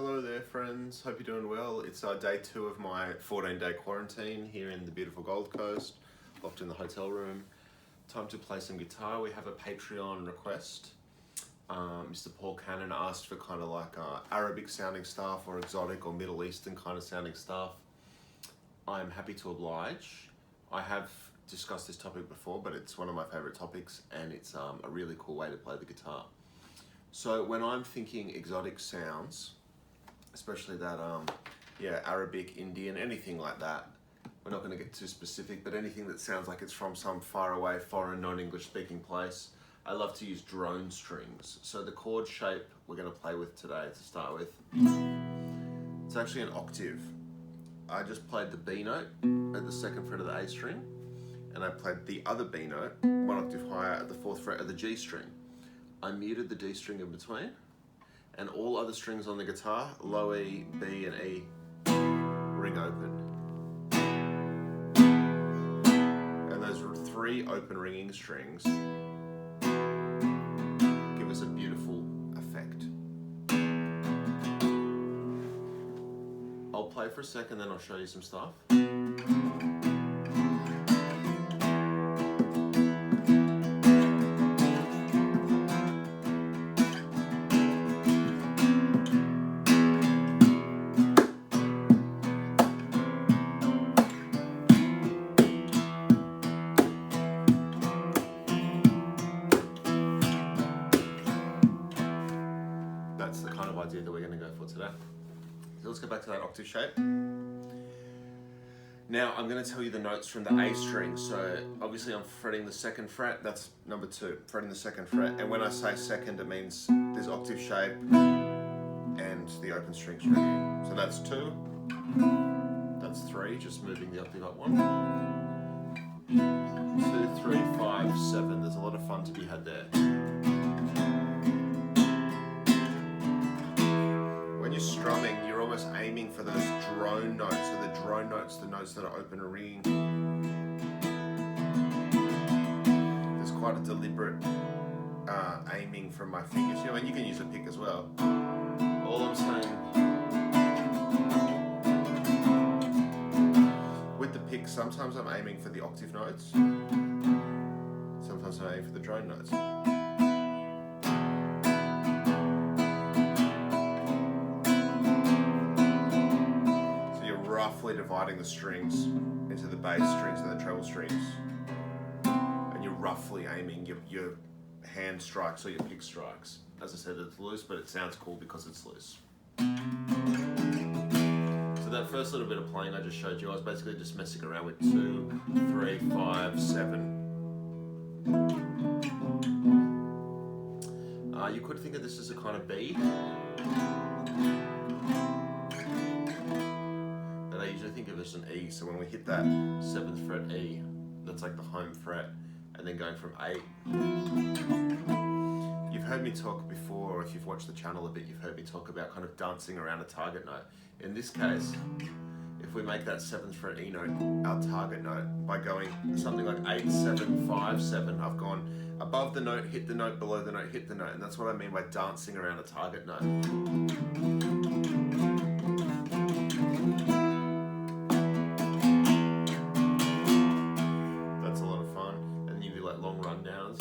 Hello there friends, hope you're doing well. It's day 2 of my 14-day quarantine here in the beautiful Gold Coast, locked in the hotel room. Time to play some guitar. We have a Patreon request. Mr. Paul Cannon asked for kind of like Arabic sounding stuff or exotic or Middle Eastern kind of sounding stuff. I'm happy to oblige. I have discussed this topic before, but it's one of my favorite topics and it's a really cool way to play the guitar. So when I'm thinking exotic sounds, especially that Arabic, Indian, anything like that, we're not going to get too specific, but anything that sounds like it's from some faraway foreign non-English speaking place, I love to use drone strings. So the chord shape we're going to play with today to start with, it's actually an octave. I just played the B note at the 2nd fret of the A string, and I played the other B note 1 octave higher at the 4th fret of the G string. I muted the D string in between, and all other strings on the guitar, low E, B and E, ring open. And those 3 open ringing strings give us a beautiful effect. I'll play for a second, then I'll show you some stuff. That's the kind of idea that we're going to go for today. So let's go back to that octave shape. Now I'm going to tell you the notes from the A string. So obviously I'm fretting the 2nd fret, that's number 2, fretting the 2nd fret. And when I say second, it means this octave shape and the open strings ringing. So that's 2, that's 3, just moving the octave up 1. 2, 3, 5, 7, there's a lot of fun to be had there. When you're strumming, you're almost aiming for those drone notes. So the drone notes, the notes that are open and ringing. There's quite a deliberate aiming from my fingers. You know, and you can use a pick as well. All I'm saying, with the pick, sometimes I'm aiming for the octave notes. Sometimes I'm aiming for the drone notes. Roughly dividing the strings into the bass strings and the treble strings, and you're roughly aiming your hand strikes or your pick strikes. As I said, it's loose, but it sounds cool because it's loose. So that first little bit of playing I just showed you, I was basically just messing around with 2, 3, 5, 7. You could think of this as a kind of B. I usually think of it as an E, so when we hit that 7th fret E, that's like the home fret, and then going from A. You've heard me talk before, or if you've watched the channel a bit, you've heard me talk about kind of dancing around a target note. In this case, if we make that 7th fret E note our target note by going something like 8, 7, 5, 7, I've gone above the note, hit the note, below the note, hit the note, and that's what I mean by dancing around a target note. Long rundowns.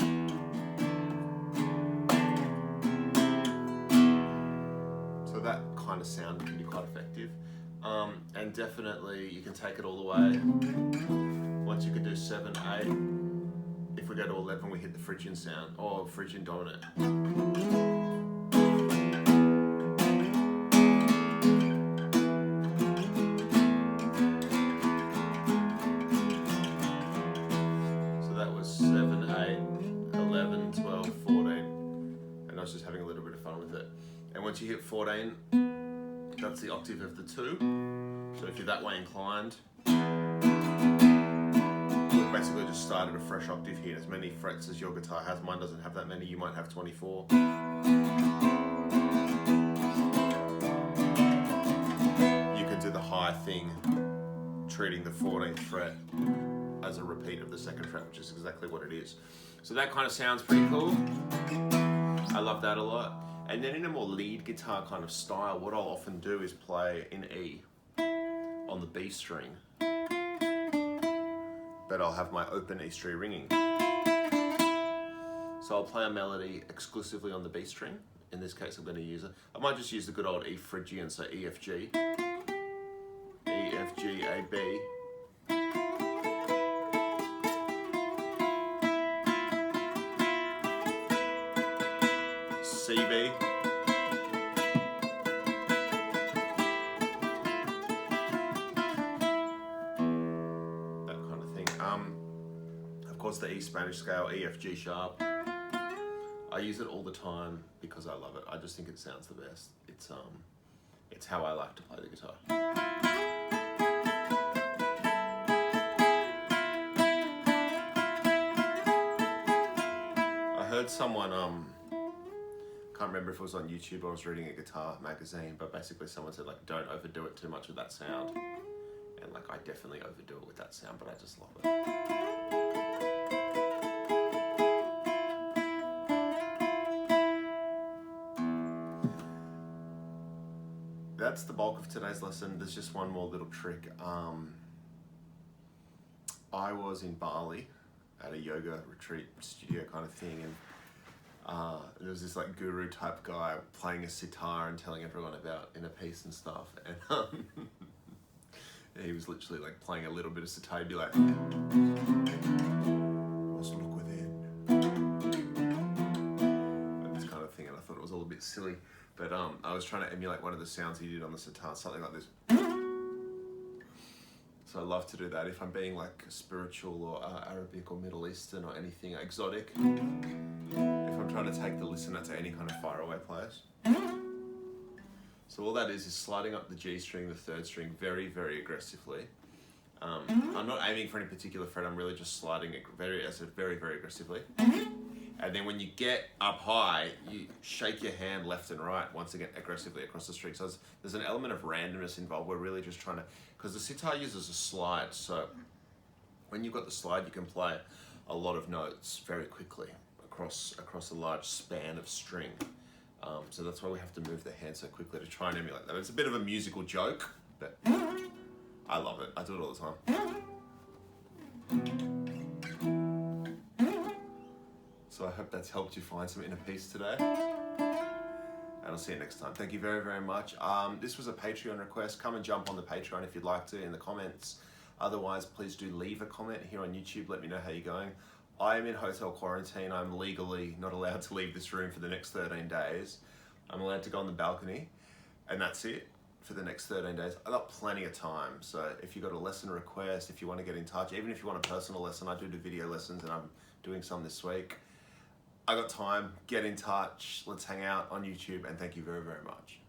So that kind of sound can be quite effective. And definitely you can take it all the way. Once you can do 7, 8. If we go to 11, we hit the Phrygian sound, or Phrygian dominant. I was just having a little bit of fun with it. And once you hit 14, that's the octave of the 2. So if you're that way inclined, we've basically just started a fresh octave here. As many frets as your guitar has. Mine doesn't have that many, you might have 24. You could do the high thing, treating the 14th fret as a repeat of the 2nd fret, which is exactly what it is. So that kind of sounds pretty cool. I love that a lot. And then in a more lead guitar kind of style, what I'll often do is play in E on the B string, but I'll have my open E string ringing. So I'll play a melody exclusively on the B string. In this case, I'm going to use it. I might just use the good old E Phrygian, so E, F, G, E, F, G, A, B. C, B. That kind of thing. Of course, the E Spanish scale, E, F, G sharp. I use it all the time because I love it. I just think it sounds the best. It's how I like to play the guitar. I heard someone, can't remember if it was on YouTube or I was reading a guitar magazine, but basically someone said like, don't overdo it too much with that sound. And like, I definitely overdo it with that sound, but I just love it. That's the bulk of today's lesson. There's just one more little trick. I was in Bali at a yoga retreat studio kind of thing, and there was this like guru type guy playing a sitar and telling everyone about inner peace and stuff. And he was literally like playing a little bit of sitar. He'd be like, "Let's look within," like this kind of thing. And I thought it was all a bit silly. But I was trying to emulate one of the sounds he did on the sitar, something like this. So I love to do that if I'm being like spiritual or Arabic or Middle Eastern or anything exotic. If I'm trying to take the listener to any kind of faraway place. So all that is sliding up the G string, the third string, very, very aggressively. I'm not aiming for any particular fret. I'm really just sliding it very, very aggressively. And then when you get up high, you shake your hand left and right, once again, aggressively across the string. So there's an element of randomness involved. We're really just trying to, because the sitar uses a slide. So when you've got the slide, you can play a lot of notes very quickly across a large span of string. So that's why we have to move the hand so quickly to try and emulate that. It's a bit of a musical joke, but I love it. I do it all the time. So I hope that's helped you find some inner peace today. And I'll see you next time. Thank you very, very much. This was a Patreon request. Come and jump on the Patreon if you'd like to in the comments. Otherwise, please do leave a comment here on YouTube. Let me know how you're going. I am in hotel quarantine. I'm legally not allowed to leave this room for the next 13 days. I'm allowed to go on the balcony, and that's it for the next 13 days. I've got plenty of time. So if you've got a lesson request, if you want to get in touch, even if you want a personal lesson, I do video lessons and I'm doing some this week. I got time, get in touch, let's hang out on YouTube, and thank you very, very much.